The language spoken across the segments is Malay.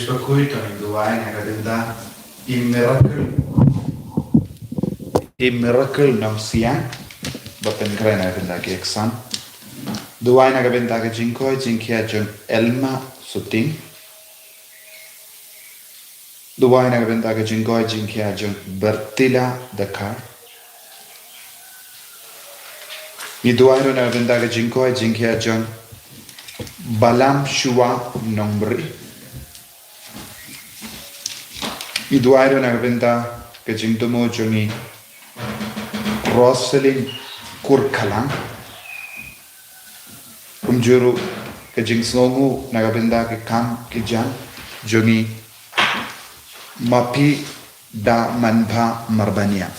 Circuito duai nagaganda i miracle nam siang bapen kray nagaganda ki exam duai nagaganda ke jingkoi jingkia jeng Elma Suting duai nagaganda ke jingkoi jingkia jeng Bertila Dakar i duai nagaganda ke jingkoi jingkia jeng Balam Shua Nombri i duai nagaganda ke jingtomo jongi Rosalind Kurkalang Umjuru ke jing songu nagabenda ke kam ke jang jongi Mapi da Manpa Marbania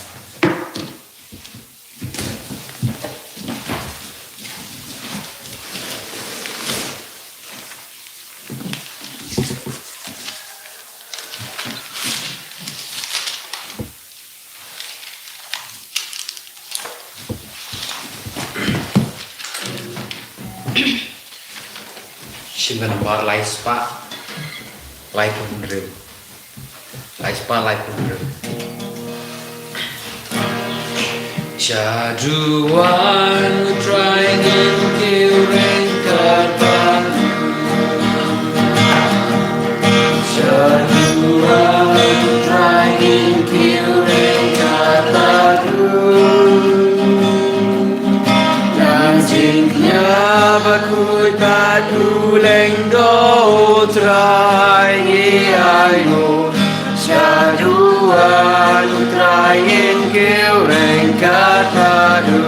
Simpan live spa live pundrem live spa live pundrem Syaduan trying and killing katan Syaduan trying and killing katan Nanjingnya bakut batu lengdo try ayo Syaduan try and killing katadu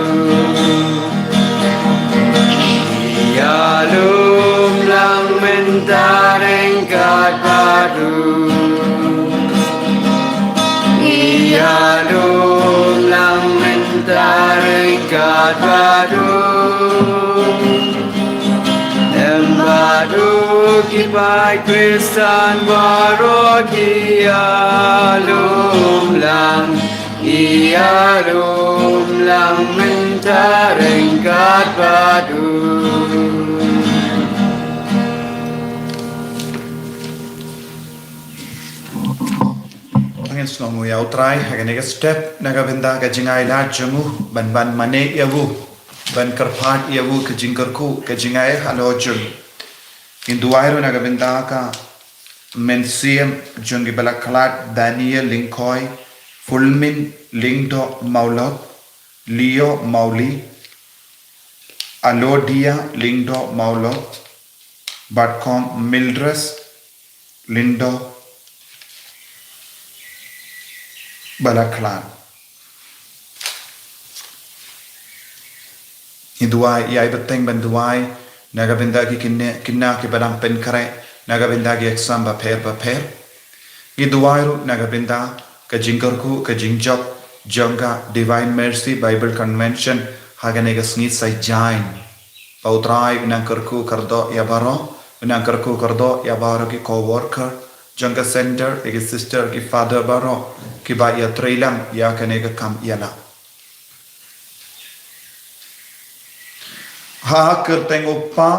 Yalum lang mentareng katadu Yalum lang mentareng katadu Embadu kipai Kristan baroki Yalum lang mentareng katadu angin slomu ya utrai haganega step nagabenda ke jingai la jamu ban mane yavu ban karphat yavu ke jingkarku ke jingai halo jung induairo nagabenda ka mensiam jungi balaklat Daniel Linkoy Fulmin Lingdo Maulot Leo Mauli Alodia Lingdo Maulot Batcom Mildres Lindo Balaklan Induai yai beteng banduai nagabenda ki kinna ki badang pen kare nagabenda ki exam ba per Induai nagabenda ka jingkarku ka jingjok jangka Divine Mercy Bible Convention haganega snit sai jain pautrai unangkarku kardo yabaro unangkarku kardo yabaro ki co-worker jangka center ki sister ki father baro ki ba ya trailang ya kanega kam yala ha kerteng uppa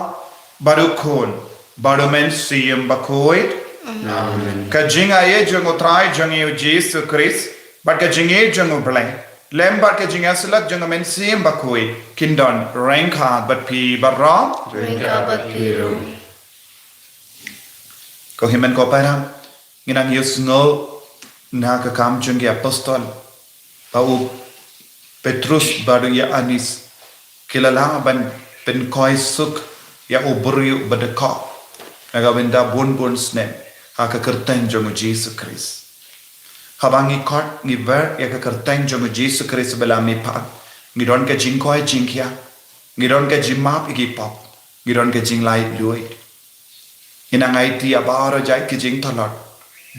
baru khol baru men siem bakoid ka jinga ye jango trai jangi Jesus Christ but ka jinge jango blank lemba ka jinga selak jango men siem bakoid kindon ranka but pi barra Rengka Bakiru. ko himen ko parang nginang yus ngo na ka kam jangi apostol pau Petrus baru ya anis kilala ban pen koi suk ya ubru badaka nagawenda bun snem ha ka kerteng jango Jesus Christ habangi kot ni ver ya ka kerteng jango Jesus Christ belami pa ngidon ka jingkoi jingkia ngidon ka jimap igi pop ngidon ka jinglai lui inangai ti abara jai ki jing thalot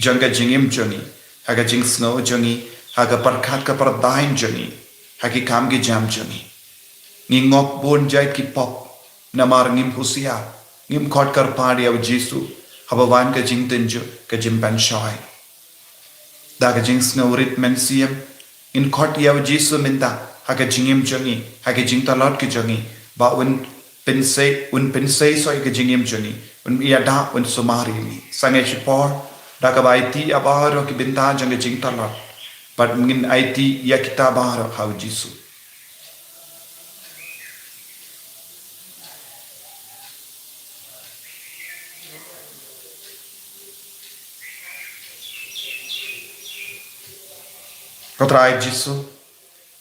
janga jingim jongi ha ka jing snow jongi ha ka parkhat ka pardain jongi ha ki kam ki jam jongi ngingok bon jai ki pop namar ngim husia ngim khot kar padi av Jesu habawan ka jing tenjo ka jim ban shoy da ka jing snowrit mensiam in khot yav Jesu minta ha ka jingim jongi ha ka jing talot ki jongi ba un pensei soi ka jingim jongi un iada un sumari ni sange chipor da ka baiti abaro ki binta jang jing talap but ngin IT ya kita baro hau jisu Kotrai jisu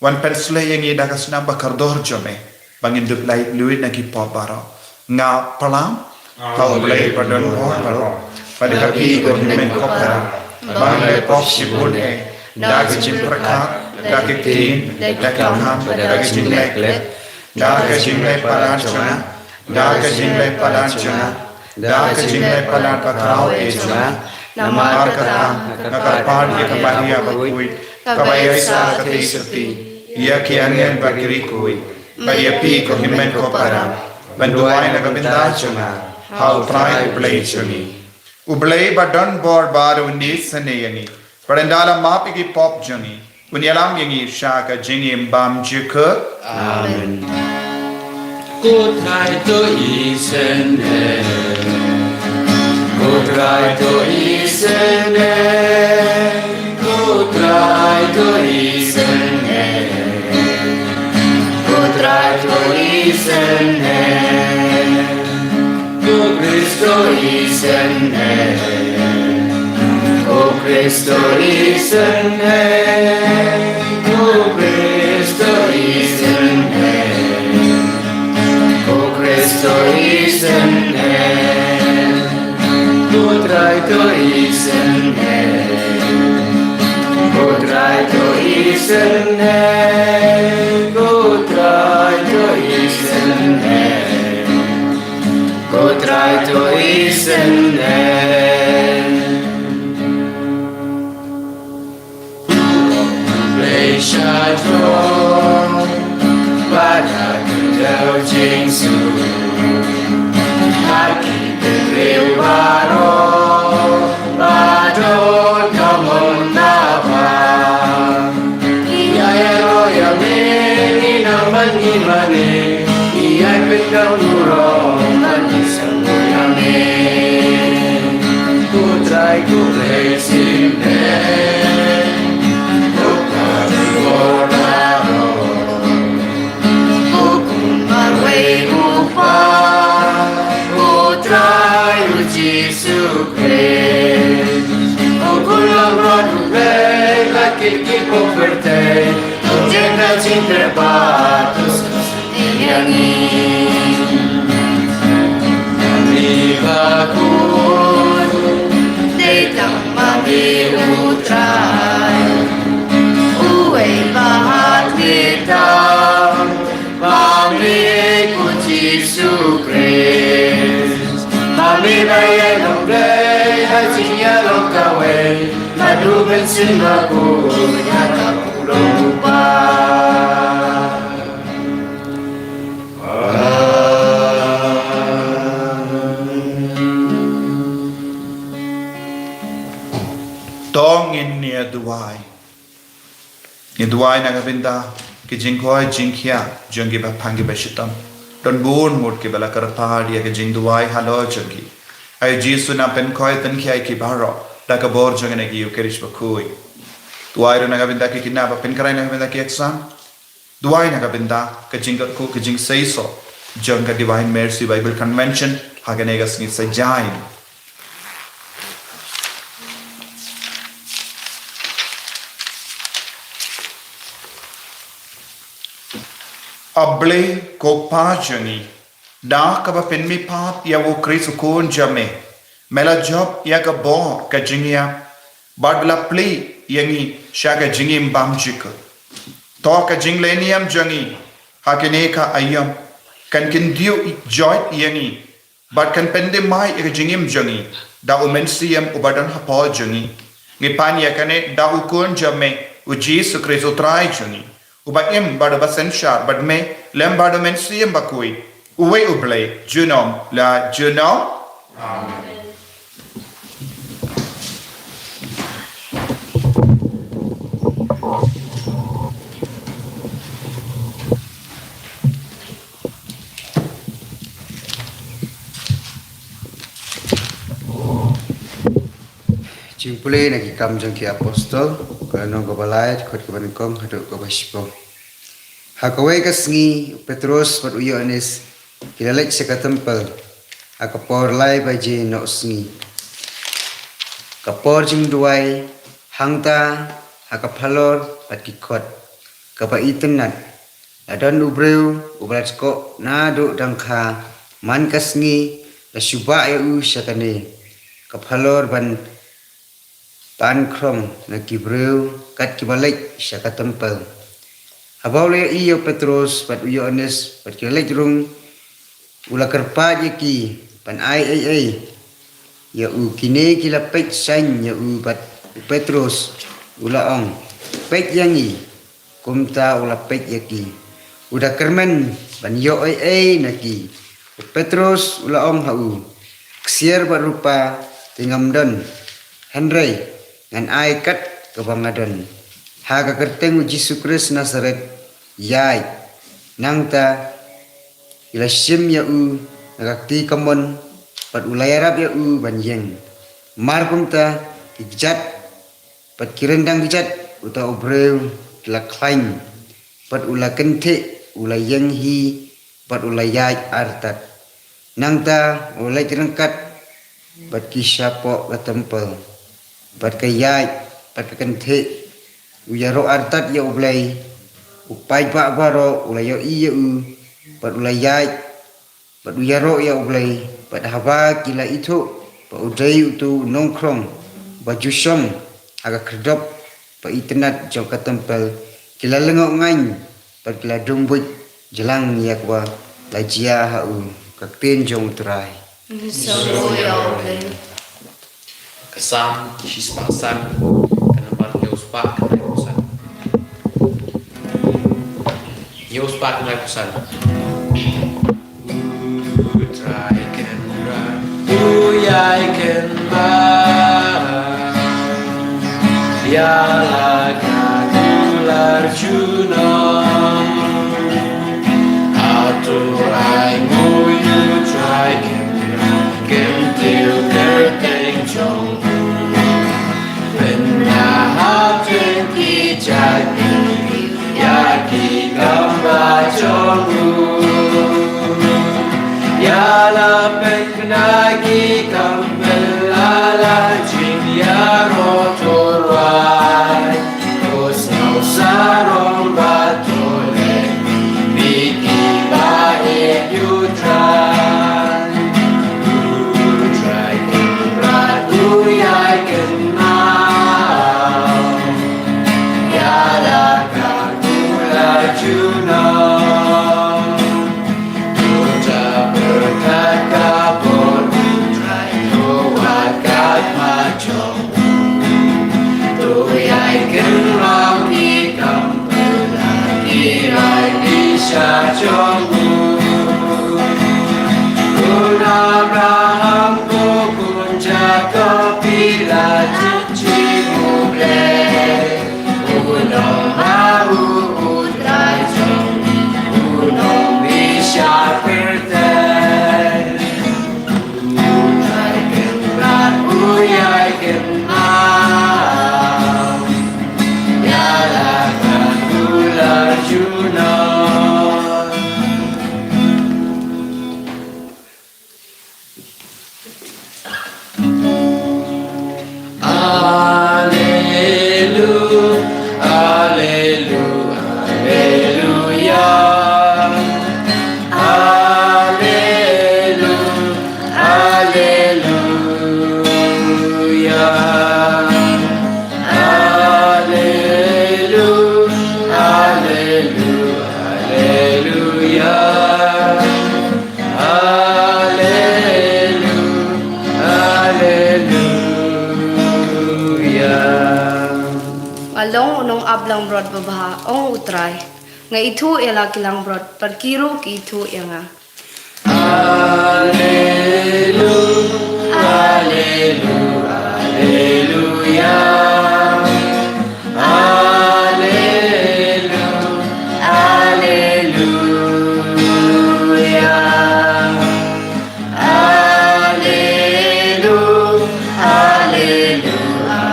wan persle yang ida kasna bakardor jome bangin duk lai luit na ki pop baro nga palam kau boleh pardon baro pada kaki ko men kopra bang le pop sibun da ke jim prakha da ke tin da ke ham da ke jim le da ke jim le palanchana da ke jim le palanchana da ke jim le palan pakrao ejna namar kata nakar ya kembali bakui kabaya isa kati ia kiangen bagiri kui baya pi ko himen ko para banduai na kabinda chunga how try ublay chungi ublay badan bor bar undi saneyani parandala mapi ki pop jungi unyalam yangi shaka jingi mbam jika amen ko try to isene ko try to isene try to listen, go try to listen, go Cristo listen, go Cristo listen, go Cristo listen, go Cristo listen, go try to listen. Go try to listen, go try to listen, go try to listen. Play shadow, pada kendau jingsu, haki beriu baro, badon kamon Imane, ia pekau nuro, mani sanguyame. Ku try ku resine, ku kadoraro. Ku kumaway upa, ku try Jesus Christ. Ku kulang rodulay, lakit kipo verte. Jangan cinta batus yangi kami bakun datang mami utrai uwe bahat kita mami kunci sukres mami bayan nongday hajinya lokawe madu bensin baku nyata lupa tong in nia duai na kabinda ki jingkhoi jingkhia jongi ba phangi ba shitam don bun mut ki bala karpa dia ki jing duai halo jongi ai jisu na pen khoi tan khai ki baro da ka bor jongi na ki ukerish ba kui duai na kabinda ki kinaba pen karai na kabinda ki exam duai na kabinda ka jing ko ki jing sei so jonga divine mercy bible convention haganega snit sa jain able ko pajani da ka ba pen mi pat ya wo kristo kon jame mela job ya ka bo ka jingia badla play yangi shaga jingim bamjik to ka jinglenium jangi hakene ka ayam kan kin dio joy yangi bad kan pende mai ka jingim jangi da umensium ubadan ha pa jangi ngi pan ya kane da ukon jame u Jesus kristo trai jangi uba im bada basen shar bad me lem bada men siem bakui uwe uble junom la junom amen Cimpule na kikam jang ki apostol kano ko balay kot ko banikong hadu ko baspo. Hakaway kasngi Petrus pat uyo anis kilalek sa katempel. Akapor lay ba je no sngi. Kapor jing duay hangta hakaphalor pat kikot. Kapa itenat adon ubreu ubrat ko na do dangkha man kasngi la syuba ya u syakane. Kaphalor ban pan krom na kibreu kat kibalik sa katempel. Habaw le iyo Petrus pat uyo anis pat kilalek rung ula kerpa je ki pan ai ya u kine kila pek san ya u pat Petrus ula ong pek yangi kumta ula pek ya ki udah kermen pan yo ai na ki Petrus ula ong hau ksier berupa tingam don Henry ngan ai kat kebangadon haga kerteng Yesus Kristus Nazaret yai nangta ila sim ya u nagakti kamon pat ulayarap ya u banjeng markum ta kijat pat kirendang kijat uta obreu la klaim pat ula kente ula yang hi pat ula yai artat nangta ulai terengkat pat kisyapo ka tempel pat kayai pat kente uyaro artat ya ublai upai ba baro ula yo iya u pat ula yai pat uyaro ya ublai pat haba kila itu pat udai utu nongkrong baju som aga kerdop pat itenat jauh ka tempel kila lengok ngain pat kila dumbut jelang ya kwa lajia hau kakten jong terai Kesam sispasan kenapa Yospa kenai kusan Yospa kenai kusan Try can run I can buy Yala kagular Juno Aturai muyu try can run Kentil kerteng jong Penyahateng kijaki Yaki gamba jongu Yala pengnagi kambelala jing ya rotorai Kusno sarong batole Biki baik yudrai Udrai kembrat uyai kenal Yala kagula juno Jonggu Kun Abraham ko kun Jacob bila cici muble Unong mau utrai jonggu Unong bisa perten Utrai kembrat uyai kenal Yala kagular Juno Along unong ablang brod babaha ong utray nga itu ela kilang brod parkiro ki itu nga Hallelujah Hallelujah Hallelujah Hallelujah Hallelujah Hallelujah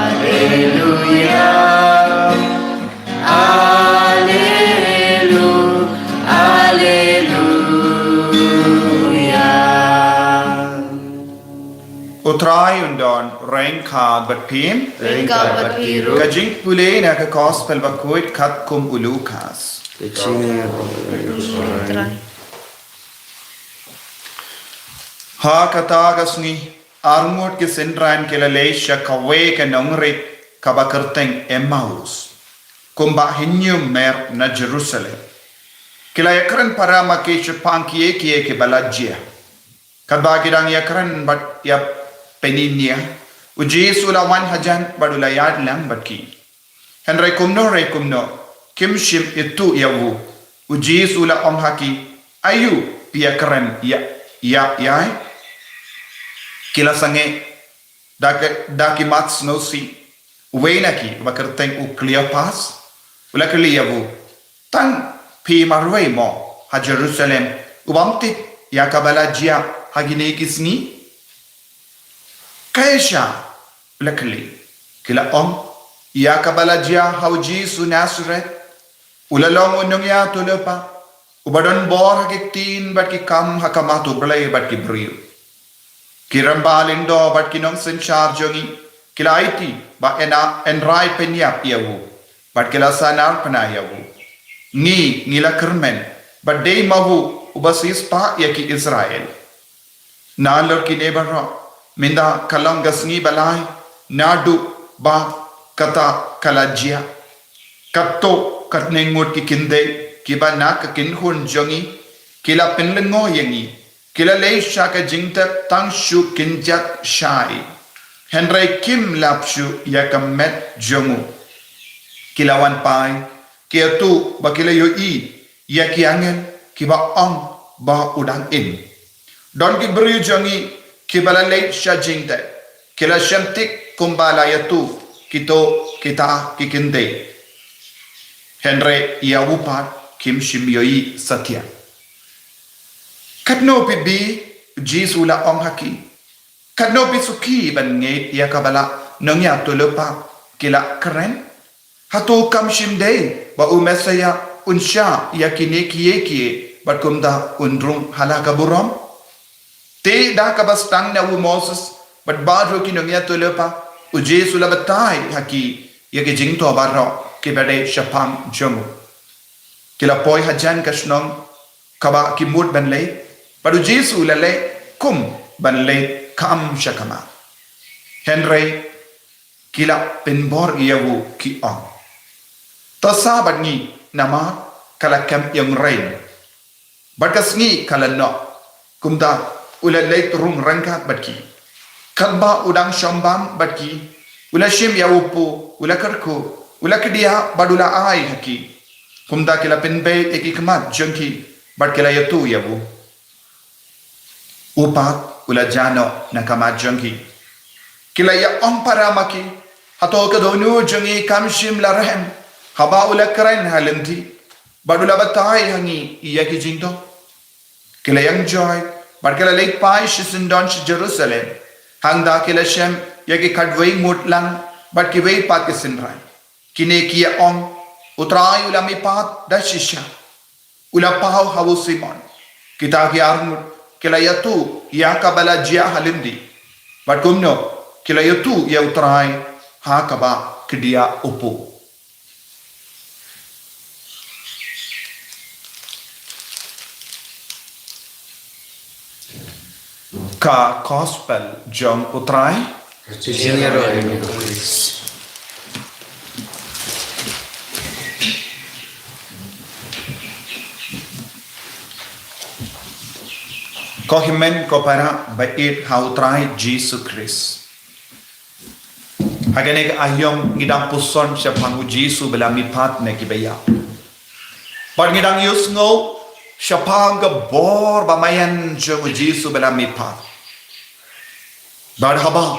rain card but pim Ringka berbiru. kajing pule na ka gospel ba kuit kat kum ulukas. Kecingnya Utrai. Ha katagas ni armut ke sendran ke lalesha kawe ke nongrit kabakerteng Emmaus. Kumba hinyum mer na Jerusalem. Kila yakran para makesha pangkie kie ke balajia. Kabagirang yakran bat ya peninia. Uji sulawan hajan badulayad lang batki. Henry kumno kimshim itu yawu. Uji sula om haki ayu piakran ya. Kila sange daki mats no si. Uwenaki bakerteng u Cleopas. Ulakali yawu. Tang pi marwe mo ha Jerusalem ubamtit ya kabalajia hagine kisni kaisha ulakali kila ya kabalajia hauji su Nazareth ulalong unong ya tulepa ubadon bor hakitin bat ki kam hakamatu blay bat ki briu kirambalindo bat kinong senchar jongi kila iti ba enrai penyap yawu bat kila sanar penayawu ngila kermen badai mahu ubasis pa yaki Israel nalor ki nebara minda kalang gasngi balai nadu ba kata kalajia katto katnengut ki kinde kiba nak kinhun jongi kila penlengo yangi kila leisha ka jingta tangshu kinjat shai henry kim lapshu yakamet jongu kilawan pai kia tu bakila yo ya ki angin ki ba ong ba udang in don ki beri jangi ki bala late shajing te kila shantik kumbala ya tu kita ki kinde Henry ya wupat kim shim yo satya katno pi bi jisu la ong haki katno pi suki ban nge ya kabala nong ya tu lepa kila keren hatu kam shim day ba umesaya unsha yakine kiye bat kumda undrung halaka buram te da kabastang na u Moses bat badro kinongya tulepa u Jesu labatai haki yake jingto barro ke bade shapang jomu kila poi hajan kashnong kaba kimut banle padu Jesu lale kum banle kam shakama Henry kila penbor yawu ki ong tasabat ni nama kala kam yang rain bakas ni kala no kumda ula leit rung rangkat batki kalba udang shambam batki ula shim ya upu ula karku ula kedia badula ai haki kumda kila penbe eki kemat jengki bat kila yatu yabu upat ula jano nakama jengki kila ya om paramaki hato kadonu jengi kamshim la rahem haba ula keren halinti badula batai hangi iya ki jingto kila yang joy bar kila late pai shisindon shi Jerusalem hangda kila shem yaki kadwei mutlang bar ki wei pat ki sinrai kine ki ong utrai ula mi pat da shisha ula pau hawu Simon kita ki armut kila yatu ya kabala jia halindi bar kumno kila yatu ya utrai ha kaba kedia upu ka gospel jong utrai kecingnya roh yang Kristus. ko himen ko para bait ha utrai Jesus Christ hagane ayom ngidang puson siya pangu Jesus belami pat ne kibaya par ngidang yusngo siya pang bor bamayan jong Jesus belami pat Barhaba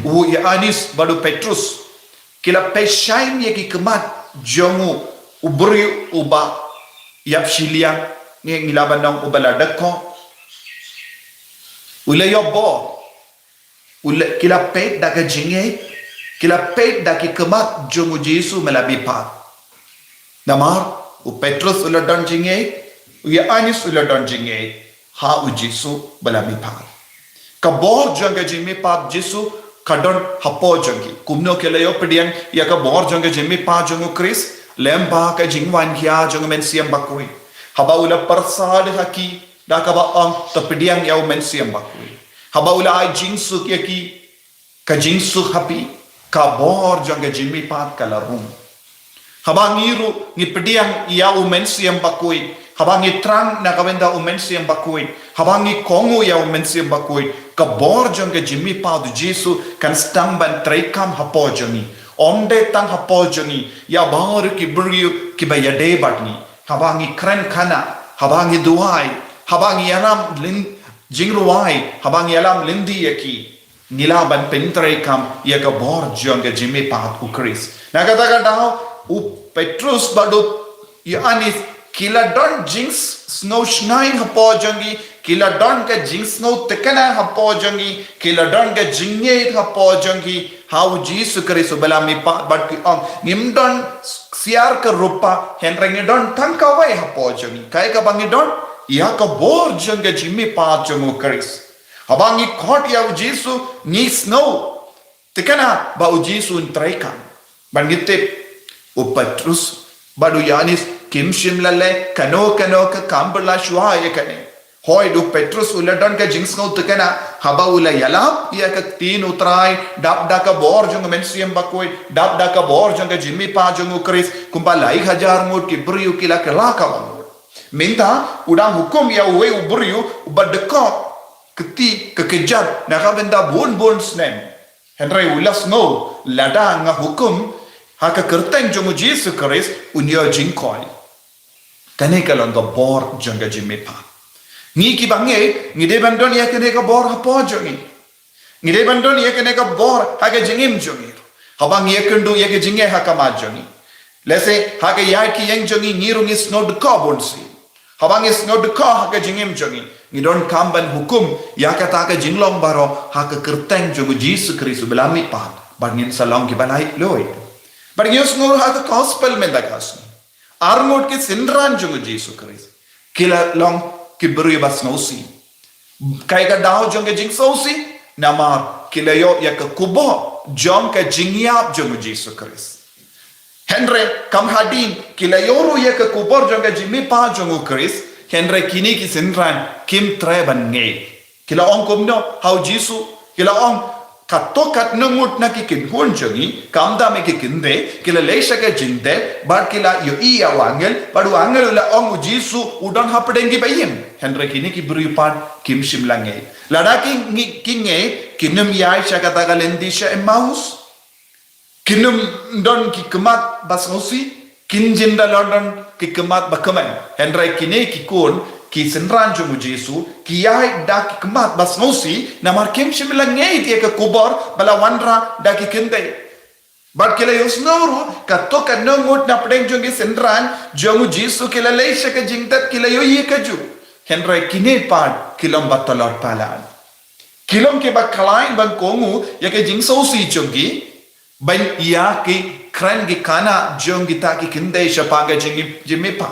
u ya anis baru Petrus kila peshain ye ki kemat jongu ubri uba yap shilia ni ngilaban nang ubala dakko ula yobo ula kila pet da ka jinge kila pet da ki kemat jongu Jesu melabi pa namar u Petrus ula don jinge u ya anis ula don jinge ha u Jesu melabi pa kabor janga jimi pat Jesu kadon hapo jongi kumno kelayo pediang ya ka bor jonga jimmi pa jongo Chris lemba ka jingwan kia jonga mensiam bakui haba ula persad haki da ka ba ang ta pediang ya mensiam bakui haba ula ai jingsu ya ki ka jingsu hapi ka bor jonga jimmi pa kalarum haba ngiru ngi pediang ya mensiam bakui habangi trang na kawenda umensiam bakui habangi kongu ya umensiam bakui ka borjong ke jimmi pa du Jesu kan stamban traikam hapojongi omde tang hapojongi ya bar ki buryu ki bayade batni habangi kren khana habangi duai habangi alam lin jingruai habangi alam lindi yaki nilaban pentraikam ya ka borjong ke jimmi pa u Chris na kata daw u Petrus badu ya anis kila don jinx snow shine hapo jangi kila don ka jinx snow tekana hapo jangi kila don ka jingye hapo jangi how Jesus Christ balami pa but ngim don siar ka rupa henreng don tangka wai hapo jangi kai ka bangi don ya ka bor janga jimmi pa jangu Christ habangi khot ya Jesus ni snow tekana ba Jesus traika bangite u Petrus badu yanis kim shimlalle kano ka kambala shwa yakane hoy du Petrus uladon ka jinx no tukana haba ula yalap ya ka tin utrai dap da ka bor jong mensiam bakoi dap da ka bor jong jimmi pa jong Chris kumba lai hajar mut ki briu kila kala ka minta udang hukum ya we ubriu badko keti kekejat na ka benda bon snem henry ulas no lada nga hukum haka kerteng jong Jesus Christ unyo jingkoi kane kalon do bor jonga jimmi pa ni ki bange ni de bandon ya kane ka bor hapo jongi ni de bandon ya kane ka bor haka jingim jongi habang ya kundu ya ke jinge haka ma jongi lese haka ya ki yang jongi ngiru ni snod ka bonsi habang is snod ka haka jingim jongi ni don kamban hukum ya kata ka jinglong baro haka kerteng jongu Jesus Christ belami pa bangin salong ki balai loi but yus ngur haka gospel men da kasni arngot ke sinran jungu Jesus Christ kila long ki beri bas nausi kai ka dao jong ke jing sausi nama kila yo ya ka kubo jong ka jingyap jungu Jesus Christ henry kam hadin kila yoru ya ka kubor jong ka jimmi pa jungu Christ henry kini ki sinran kim treban nge kila ong kumno how Jesus kila ong katokat nungut na kikinhun jongi kamda me kikinde kila leisha ke jinde bad kila yo iya wangel badu angel la ong Jesu udon hapedengi bayim henry kini ki beripan kim shimlange ladaki kinge kinum yai shakata galendi sha Emmaus kinum don ki kemat basnosi kinjinda london ki kemat bakaman henry kini kikun ki senran jungu Jesu ki yai da ki kemat basnosi namar kim shimlange dia ke kubor bala wandra da ki kinde but kila yusnoru kato ka nungut na pedeng jungi senran jungu Jesu kila leisha ka jingtat kila yo ye kaju henry kine pad kilom batalot palan kilom ke bakalain bang kongu ya ke jingsosi jungi ban ya ki kran ki kana jungi ta ki kinde shapanga jingi jimmi pa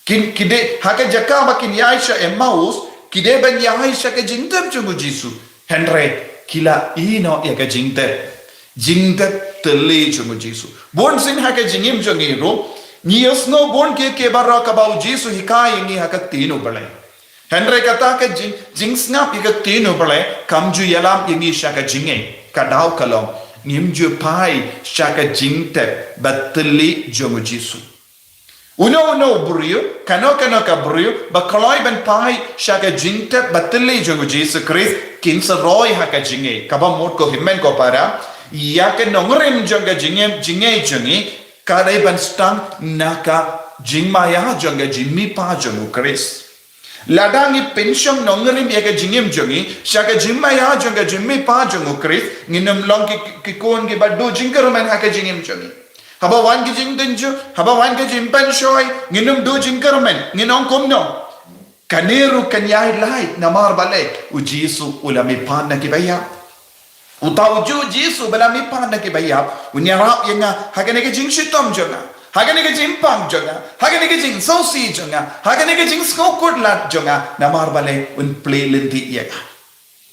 kin kide haka jaka bakin yaisha Emmaus kide ban yaisha ke jingtem jungu Jesu henry kila ino ya ke jingtet tele jungu Jesu bon sin haka jingim jungi ro nios no bon ke barra ka bau Jesu hikai ngi haka tino bale henry kata ke jingsna pika tino bale kamju yalam ngi shaka jinge kadau kalong nimju pai shaka jingtet bateli jungu Jesu uno buriu kano ka buriu bakaloi ben pai shaka jingte batili jungu Jesus Christ kinsa roy haka jinge kaba mot ko himmen ko para ya ke nongrim junga jinge jungi kadai ban stang naka jingmaya junga jimmi pa jungu Christ ladangi pension nongrim ya ke jingem jungi shaka jingmaya junga jimmi pa jungu Christ nginam long ki kon ki badu jingarumen haka jingem jungi haba wan ki jing denju haba wan ki jing pen shoy nginum do jing kermen nginong komno kaneru kanyai lai namar bale u Jesu ulami pan na ki baya utau ju Jesu balami pan na ki baya unyarap yenga hagane ki jing shitom jonga hagane ki jing pang jonga hagane ki jing sosi jonga hagane ki jing skokut lat jonga namar bale un play linti yenga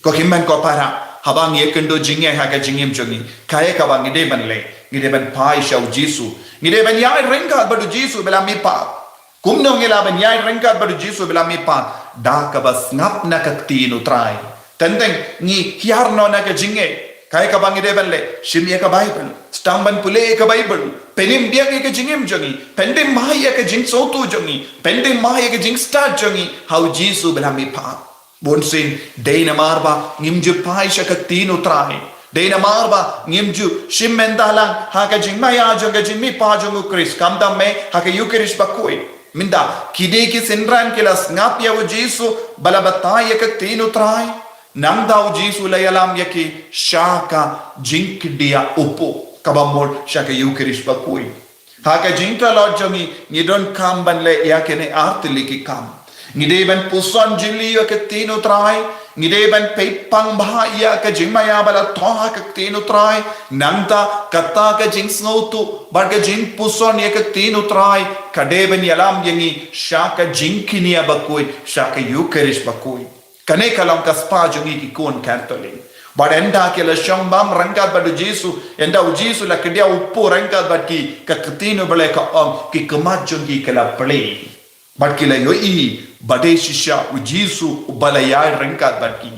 ko himman ko para habang ye kendo jinge ha ka jingim jongi kaya ka bang ide ban le ngide ban pai shau jisu ngide ban yai rengka badu jisu bela mi pa kumno ngela ban yai rengka badu jisu bela mi pa da ka bas ngap na ka tinu trai tendeng ni hiarno na ka jinge kaya ka bang ide ban le shimye ka bible stamban pule ka bible penim dia ka jingim jongi pendim mahaya ka jing sotu jongi pendim mahaya ka jing start jongi how jisu bela mi pa bonsin deina marba ngimju paisha ka tinu trai deina marba ngimju shimmendalang ha ka jing maya jonga jing mi pa jongu kris kamdam me ha ka yukeris bakoi minda kide ki sinran kelas ngap ya jisu balabataya ka tinu trai namda jisu layalam yaki shaka jing dia upo kabamol shaka yukeris bakoi ha ka jing ta lord jongi ngidon kam banle yakene artli ki kam ngideban puson jili ya ke tino trai ngideban peipang bahaya ka jingmaya bala thoha ka tino trai nanta kata ka jing snautu barga jing puson ya ka tino trai kadeban yalam yangi shaka jingkinia bakoi shaka yukeris bakoi kane kalam kaspa jungi ki kon kartolin badenda ke la shambam rangka badu jisu enda jisu la kedia uppo rangka baki ka tino bale ka ki kemat jungi kala play Barkila yoi bade shisha ujisu ubalaya rengkat barki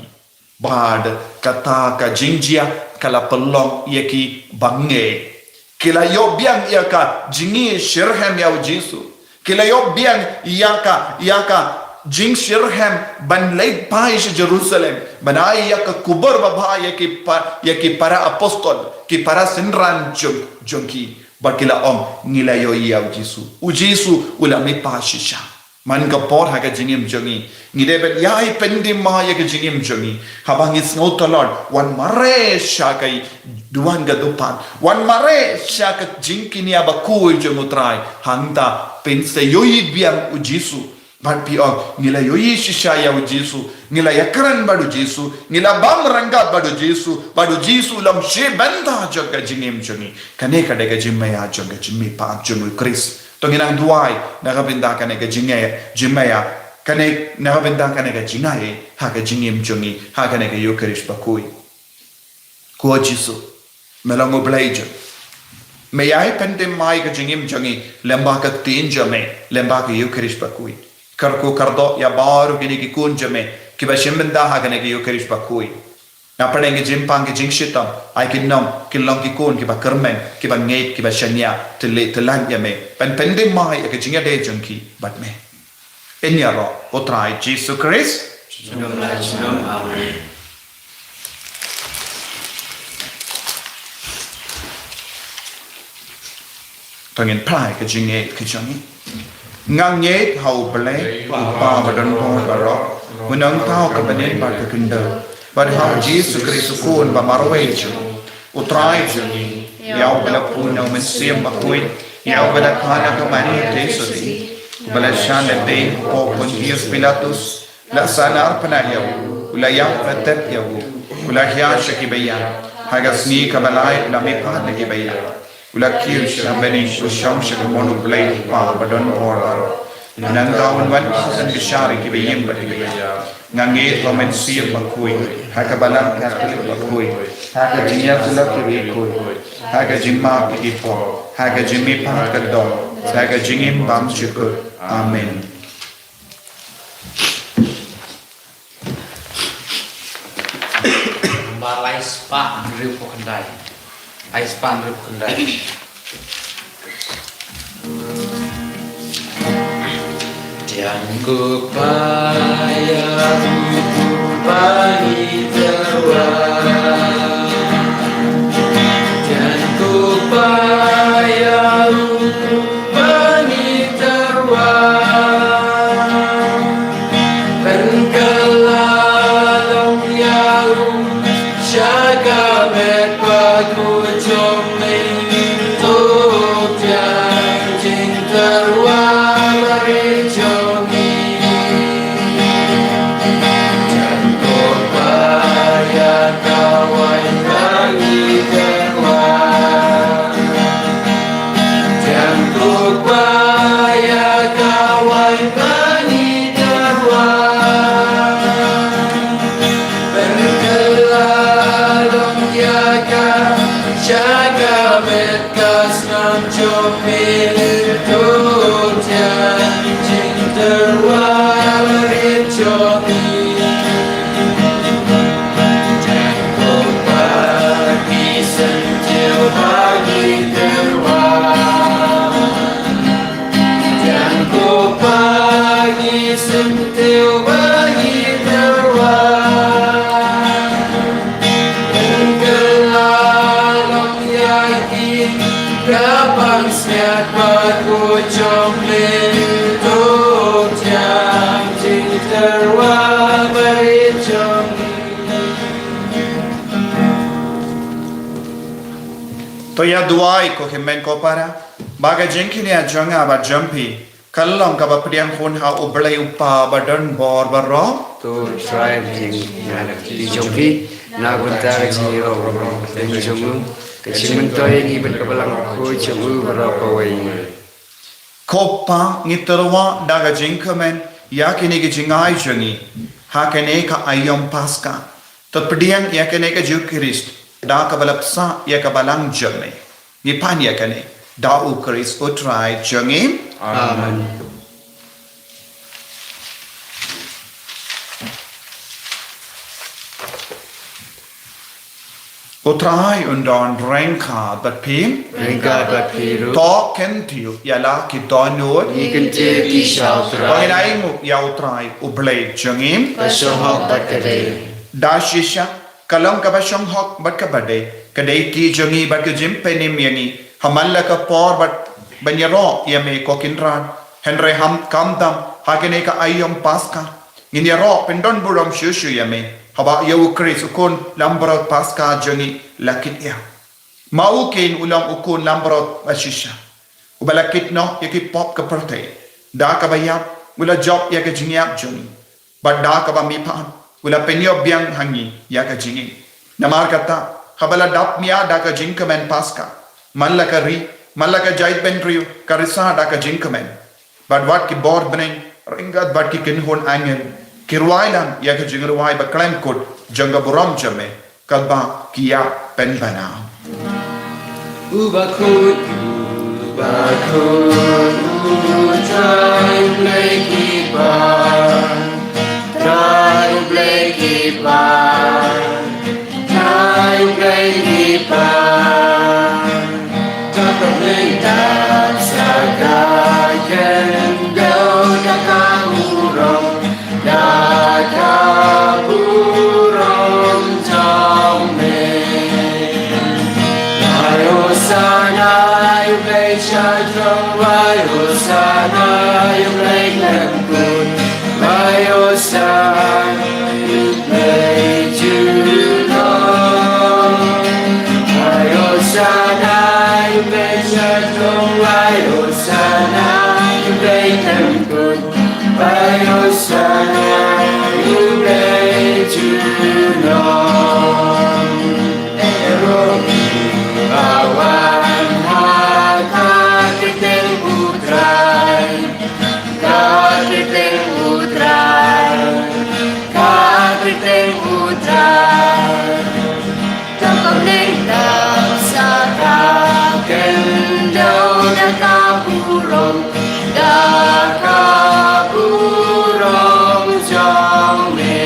bad kata ka jingjia kala pelong yaki bange kila yo biang yaka jingi shirhem ya ujisu kila yo biang yaka jing shirhem ban late paish Jerusalem banai yaka kubur baba yaki para apostol ki para sinran jonki barkila ngila yo ya ujisu ulami pashisha man ka por ha ka jingim jongi ngide bet yai pendim ma ya ka jingim jongi habang is no tolod wan mare sha kai duan ga dupan wan mare sha ka jingkini aba ku jomutrai hangta pense yoi biang ujisu bat pi ngila yoi shisha ya ujisu ngila yakran badu jisu ngila bam ranga badu jisu lam she banda joga jingim jongi kane ka de ga jimmaya joga jimmi pa jomu kris Tonginang duai nakabinda kanega jingaya kane nakabinda kanega jingaye haka jingim jongi haka nega yukerish bakui ko jisu melango blaje me yai pendem mai ka jingim jongi lemba ka tinja me lemba ka yukerish bakui karko kardo ya baru gini ki kunjame ki ba shimbinda haka nega yukerish bakui na padenge jimpang ki jingshitam ai kinnom kilong ki kun ki ba kermen ki ba ngeit ki ba shanya telan ya me pendem mai ka jingya de jonki bat me enya ro otrai Jesus Christ Amen. tangin prai ka jingye ka jongi ngang nyet hau ble pa badon po baro munang tao ka banen ba ka kinder but how Jesus Christ kun ba marway utrai jongi yaw bala puno men siem bakui yaw bala kana ka mani tesodi bala shan de po Pontius Pilatus la sanar panayaw ula yaw patet yaw ula hiya shakibaya hagasni ka balay la me pa na gibaya ula kiu shambeni usham shimono blay pa badon por nangawan wan san bishari kibayim badibaya ngange romen sir bakui haka balang ka bakui haka jinya sulap kibikui haka jimma kipo haka jimmi pa kadon haka jingim bam chukur amen Balai spa riu kendai. Ai spa riu kendai. Tiang ku payah pagi terwang. Tiang ku payah pagi terwang. Pengkelalong yang jaga merpaku jomli tuk yang jing terwang mari jomi jangan bayar jaga bekas mencumpil tujuan cinta warit jomi dan ku pergi sentil bagi terwar dan ku pergi sentil bagi terwar Kapag siat pag-ucong lintuk Yang cinterwa bericong To ya duai ko himen ko para baga jengkini a janga ba jampi kallong ka ba priang khun ha ublai upa ba dan bor ba ro tu tribe jing na di jompi na gunta jing ro ro deng jomu kecimen toy ni ben kabalang ko jomu berapa wai Kopa ngitarwa daga jingkamen yakini ki jingai jangi hakene ka ayom paska to priang yakene ka jukrist da ka balapsa ya ka balang jame ni pan yakene da ukris utrai jangi amen utrai undon renka bat pim Rengka bakiru to kentiu yala ki donut ikan je ki shau trai Panginai mu ya utrai ublai jangi pasohok bakade Dashisha kalam ka bashong hok bat ka bade kadai ki jangi bat ka jim penim yani hamalla ka por bat banyaro yame ko kinran henre ham kamdam hakene ka ayom paska nginyaro pendon buram shushu yame haba yau kris ukun lambrot paska jangi lakit ya mau ken ulam ukun lambrot bashisha ubalakit no yaki pop ka prote da ka bayap ula job ya ka jingyap jangi bat da ka ba mi pan ula penyo biang hangi ya ka jingi namar kata habala dap mia da ka jingkamen paska mallaka ri mallaka jait benriu karisa da ka jingkamen but what ki bor benen ringat bat ki kin hon angel kirwailan ya ka jingruai ba klem kut janga buram jame kalba kiya pen bana Ubakut Try play keeper Try play keeper Try play keeper Tetap lintang Sagakan Gau Dakaburong Dakaburong Jombe Ayo sana you play Shadrong Ayo sana you play Lengkun Ayo sana you play Juno Ayo sana you play Shadrong Ayo sana you play Lengkun Ayo sana you play Juno Awan hakakiting utray Kakiting utray Kakiting utray Takap lintang sa kakendaw Nakaburong Nakaburong Jombe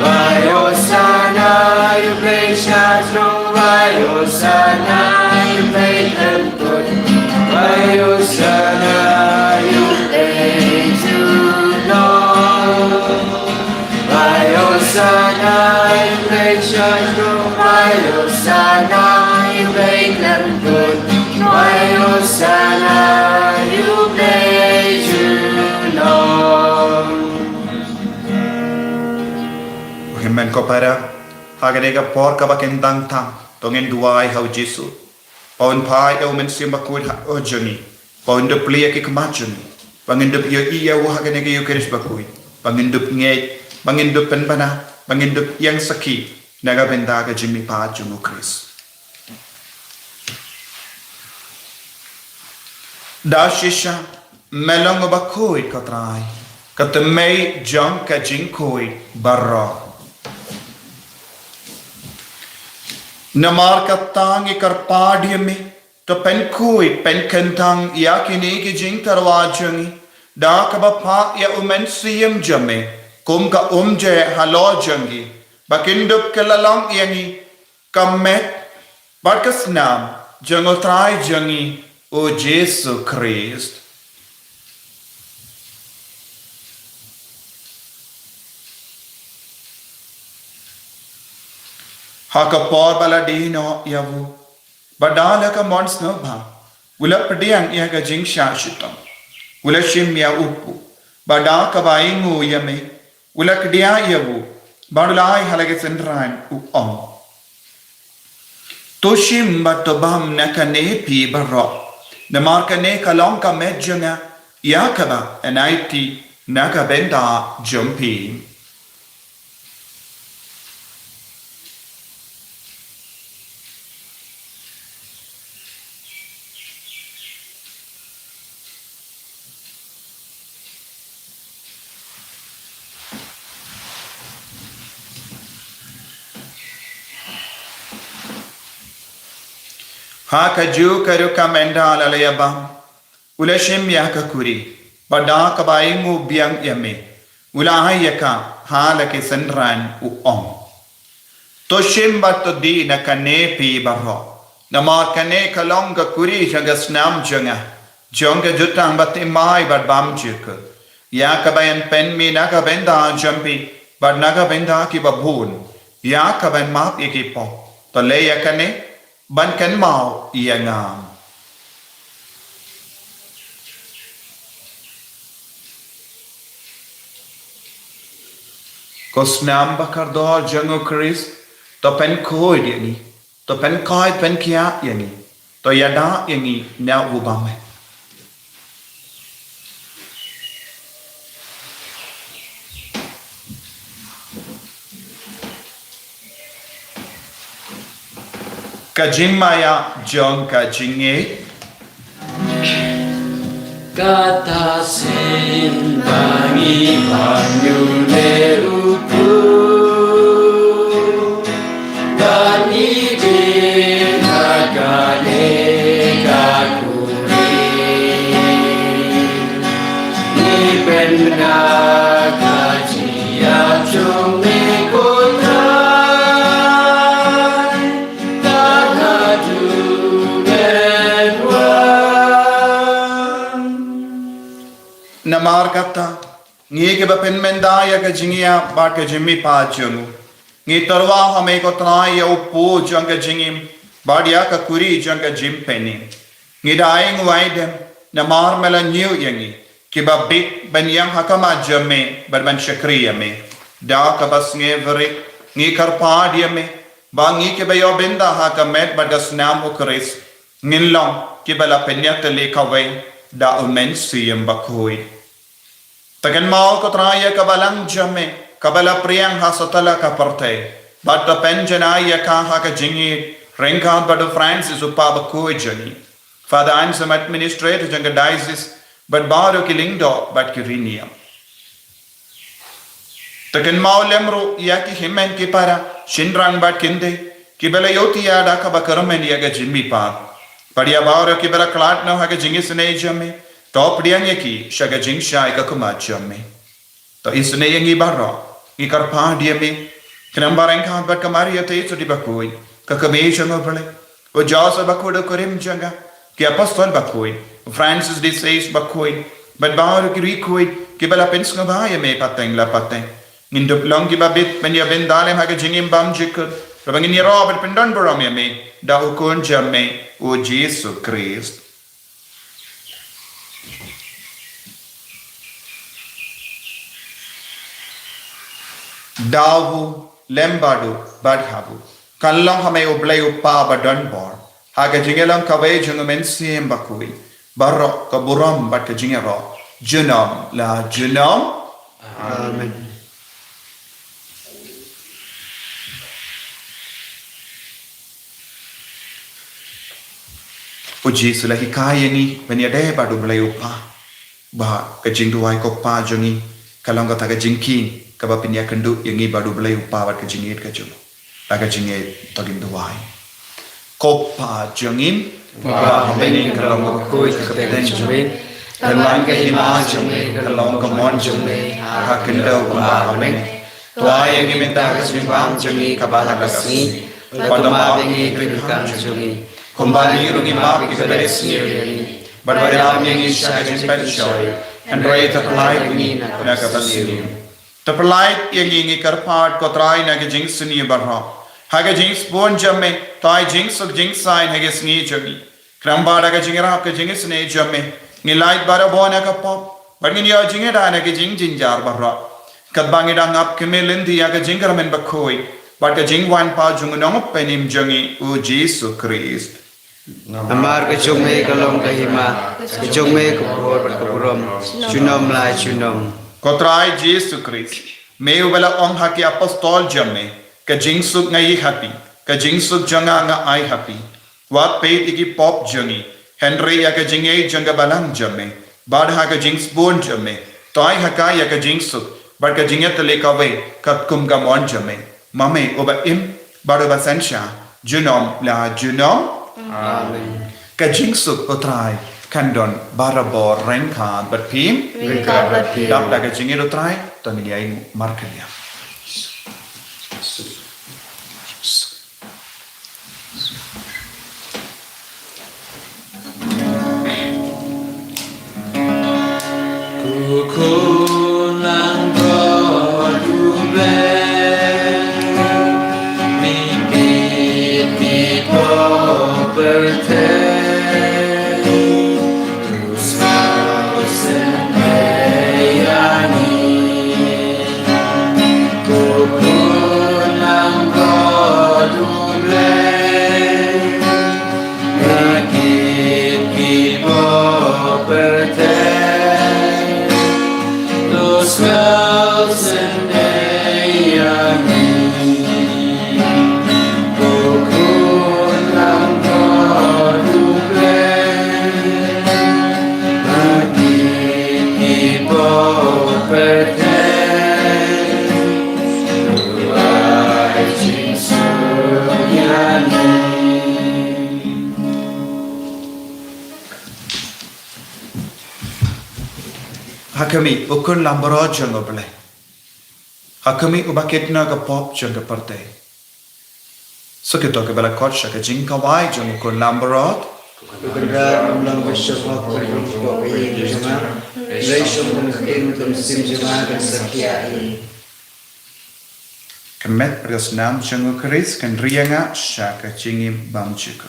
Ayo sana you play Shadrong Ayo sana you play Lengkun Ayo sana you play Juno Ayo sana you play Shadrong Ayo sana you play Lengkun Ayo sana you play Juno himen ko para hagane ka por ka bakendang tam tongin duai hau jisu paun pai au men sim bakut ha ojoni paun de plia ki kamajoni pangindup yo iya wo hagane ka yo keris bakui pangindup nge pangindup penbana pangindup yang saki naga benda ka jimi pa jumu kris dashisha melong bakui katrai katemei jang ka jinkoi barra Namar katangi karpadiami to penkui penkentang yakini ki jing tarwajangi da kabapa ya umensiam jame kum ka umje halojangi bakinduk kelalang yangi kamet barkas nam jangotrai jangi o Jesu Christ. Hakapor baladino yavu badala ka mons no ba ula pediang ya ka jing sha shitam ula shim ya upu bada ka baingu yame ula kdia yavu badulai halage sendran u om toshim batobam nakane pi barro namar kane kalong ka medjanga yakaba anaiti naka benda jumpi. Ha kaju karu kamenda alayabam ulashim yaka kuri bada kabaingu biang yame ulahay yaka halake sendran u om toshim bato di na kane pi barho namar kane kalonga kuri janga snam janga jonga jutang bati mai bad bam jika yaka bayan pen mi naga benda jampi bad naga benda ki babun yaka bayan map ikipo to le yakane ban kan mau ia ngam. Kosnam bakar dol jango Chris to pen koi yani to pen koi pen kia yani to yada yani na ubame. Kajimaya John Kajinge Kata simbangi banyu lerupu dan ide kagane kakuri ni benar kajian cumi kota Namar kata ngi ke bapen menda ya ka jingia ba ka jimmi pa chungu ngi tarwa hame ko trai ya upu jang ka jingim ba dia ka kuri jang ka jim peni ngi daing waidem namar mela new yangi ke ba big ben yang hakama jamme ban shakriya me da ka bas nge vere ngi karpa dia me ba ngi ke ba yo benda ha ka met ba das nam o kris ngin long ke bala penya te le ka we da umen siyam bakoi tagan mau ko traya kabalang jame kabala priyang hasatala ka parte batta penjana ya ka ha ka jingi renka badu Francis upa bakoi jani father I'm some administrator janga diocese but baro kilingdo but kirinia tagan mau lemro ya ki himen ki para shinrang bat kinde kibala yoti ya da ka bakaramen ya ga jimmi pa padia baro kibala klat no ha ka jingi sne jame top dia ki shaga jing shai ka kuma chamme to isne yangi barro ki karpa dia me krambarang khan bat kamari ate to di bakoi ka kame changa bale o jasa bakoda korim janga ki apostol bakoi Francis de says bakoi but bar ki rikoi ki bala pensga ba ya me pateng la pateng nindup long ki babit men ya ben dalem ha ka jingim bam jik rabangin ya robert pendon boram ya me da ukon jamme o Jesus Christ. Davu lembadu badhabu kallang hame ublay upa badan bor haga jingelang kaway jungumen siem bakui barok kaburam bat ka jingero junam la junam Amen. Puji sulahi kaya ni penyade badu ublay upa ba ka jingduai ko pa jungi kalong ka taga jingki kaba pinya kendu yangi badu belai upawat ke jingit ke jumu taga jingit tagin duai Kopa jengin Ba bening kalong koi kateng jumin. Telan ke hima jumin kalong kemon jumin. Hakendau ba bening. Tua yang minta kesimpan jumi kabala kasih. Pada bengi berikan jumi. Kembali rugi maaf kita dari sini. Berbeda yang isya kesimpan joy. Android terpelai bunyi nak kapasini. Terpelai yang ingin kerpat kotrai nak jing seni barha. Haga jing spon jamme. Tai jing suk jing sign haga seni jami. Kramba haga jing rap ke jing seni jamme. Ngilait bara bona ka pop. Bagin ya jing ada nak jing jinjar barha. Kadbangi dang up kemelindi haga jing ramen bakoi. Bad ka jing wan pa jung nong penim jangi u Jesu Christ. Amar ke jume kalong ke hima, ke jume ke puror berkepurom, cunom lai cunom. Kotrai Jesu Christ. Meu bela ong haki apostol jamme. Ka jing suk ngai happy. Ka jing suk janga nga ai happy. Wat peit iki pop jangi. Henry ya ka jing ei janga balang jamme. Bad ha ka jing spon jamme. Tai haka ya ka jing suk. Bad ka jing te lekawe kat kum ka mon jamme. Mame oba im bad oba sensha. Junom la junom. Amen. Ka jing suk otrai kandon barabor renka bat pim. Rika berpi. Dap da ka jing otrai tani ai markelia. Kukulang prodube. Mipit berte. Hakami ukun lambaro jango bele. Hakami ubaketna ka pop janga parte. Sukito ke bela kocha ka jingka wai jango ukun lambaro. Kudra ulang bersama kurung kok ini jema. Reisom mungkin untuk sim jema dan sekiai. Kemet prios nam jango Chris kan rianga shaka jingim bang chiko.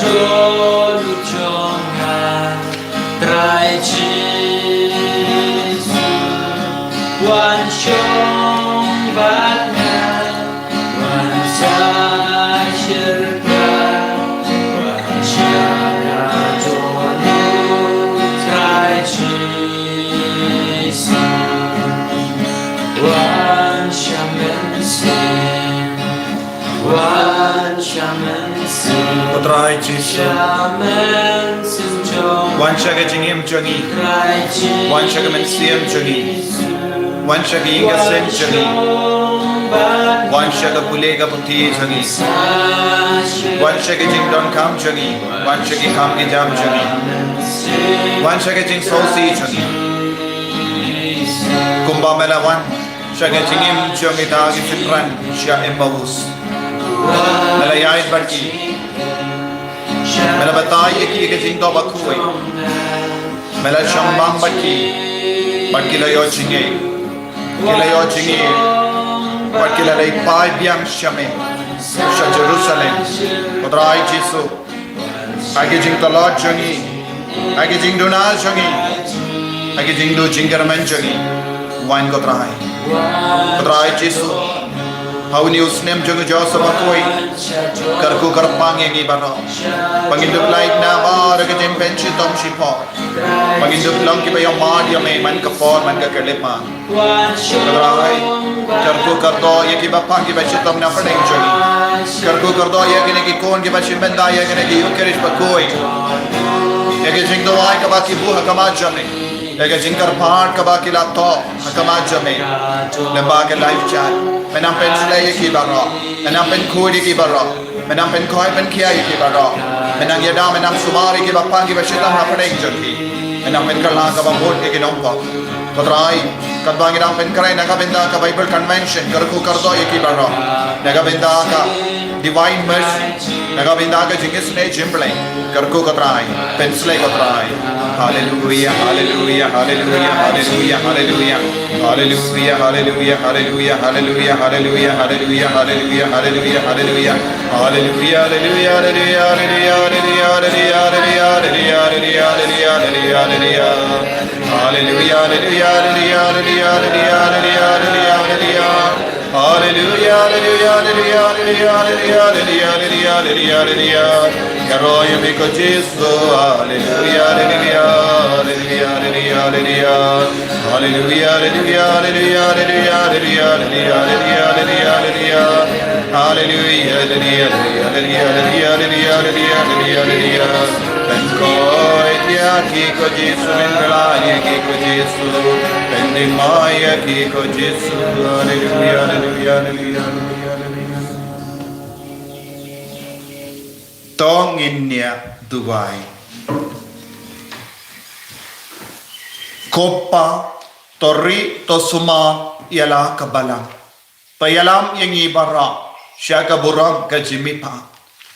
do lu chonga trai chi wan chong bat na wan sa shirka wan cha do lu trai chi wan shaman sin wan shaman sin Trai chi shaman sin chong wan shaga jingim jongi trai chi wan shaga men siem jongi wan shaga inga sen jongi wan shaga pulega puti jongi wan shaga jing don kam jongi wan shaga kam ki jam jongi wan shaga jing sosi jongi kumba mela wan shaga jingim jongi ta gi fitran sha embawus mela yain barki mela batai ki ge jing do bakui mela shambam barki la yo jinge kila yo jinge barki la dai pai biang shame sha Jerusalem podrai Jesu age jing to Lord jongi age jing do na jongi age jing do jingar man jongi wan ko podrai Jesu Hauni usnem jongo Joseph bakoi karku karpang yang ibaro panginduk laik na bar ke jempen chitom shipo panginduk long ki bayang man ya me man kapor man ka kelema kadrai karku kardo ye ki bapang ki bachitom na padeng jogi karku kardo ye ki ne ki kon ki bachim benda ye ki ne ki ukerish bakoi ye ki jing do ai ka ba ki buha kama jame ye ki jing kar phaat ka ba ki la to kama jame lamba ke life chat menam pen slay ki baro menam pen khoi ki baro menam pen khoi pen khia ki baro menang yada menam sumari ki bapang ki bashitam na padeng jogi menam pen kala ka ba bot ki nompa Kodrai kadbang idang pen kray naga benda ka Bible convention karku kardo ki baro naga benda ka divine mercy naga benda ka jingis ne jimble karku kodrai pen slay kodrai hallelujah hallelujah hallelujah hallelujah hallelujah hallelujah hallelujah hallelujah hallelujah hallelujah hallelujah hallelujah hallelujah hallelujah hallelujah hallelujah hallelujah hallelujah hallelujah Karoya miko Jesu hallelujah hallelujah hallelujah hallelujah hallelujah hallelujah hallelujah hallelujah hallelujah hallelujah Penkoi dia kiko Jesu mengalaya kiko Jesu pendimaya kiko Jesu hallelujah hallelujah hallelujah Tong inya Dubai Kopa Tori Tosuma Yala Kabalang Payalam yang ibara Syaka buram ka jimipa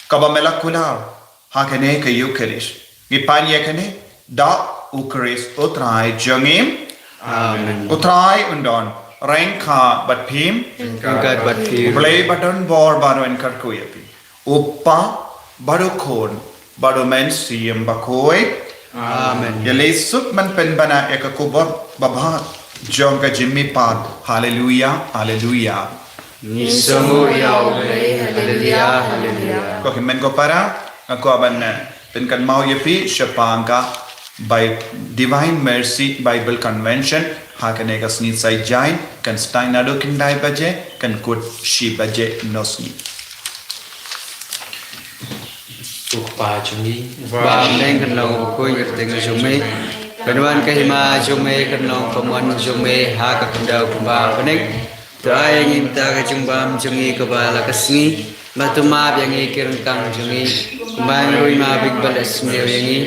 Kabamela kular Hakane ka yukerish Gipanya kane Da ukeris utrai jangim Amen. Utrai undon Rengka bat phim Angkat batir. Play button bor baro enkarkuyapi Uppa Bado kon Bado men siyem bakoi Amen. Yalisuk man penbana ekakubot babhat Jong ka jimmi pad Hallelujah Hallelujah Nisamu yaumay. Hallelujah. Hallelujah. Ko himen ko para Ako aban penkan mau yapi Shapanga by Divine Mercy Bible Convention Hakane ka snit sai jain Kan stein nado kindai baje Kan kut shi baje nosni Ukpa chungi Ba neng kan long koi ngerteng jume. Kanwan kahima jume kan long pamuan jume ha ka kandau kumba peneng. Trai ngin ta ka jumbam jungi ka bala kasngi. Matuma yangi kirangkang jungi. Kumbang rui ma big balas neu yangi.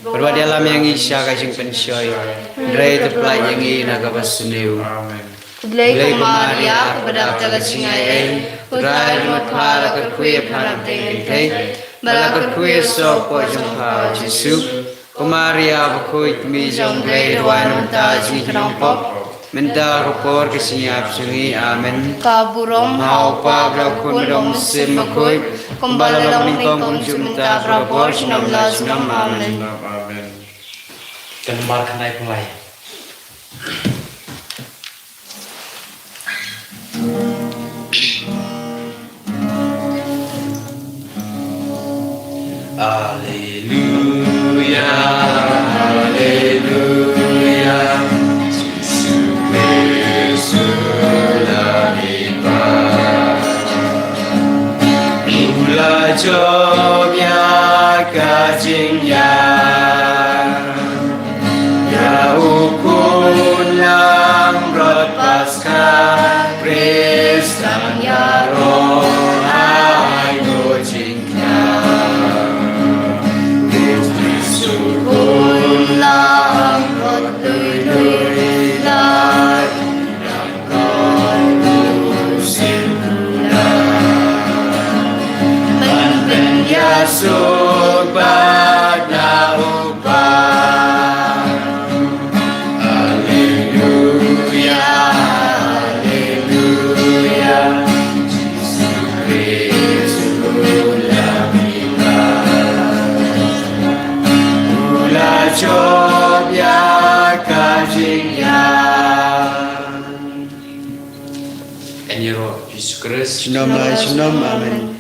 Perwa dalam yangi sya ka jing pensyoy. Drai teplai yangi naga basneu. Kudlay ko Maria, kabadak tagat singay, Trai matpala ka kuya panam tengay. Balakot kuya so po jong pa Jesu. Kumaria bakoy mi jong play ruan ta jing kanong pop. Mental rupor kesiap sungi amin. Kaburom Maupa blakun rom simakoi. Kumbala long ningkong jumta prabor sinam la sunam amen. Gambar kanai pulai. Haleluya, haleluya. Yesus Kristus lahir. Mula jobnya kajingnya. Ya ukun lang rot pasca Kristus ya roh ai go jingnya. Ulang rot lui lai yang kon lusin Ben Yasuk pada ubah. Haleluya, haleluya. Yesus Kristus lahir. Mula job ya kajingnya. En Yesus Kristus Sunam lai sunam amin.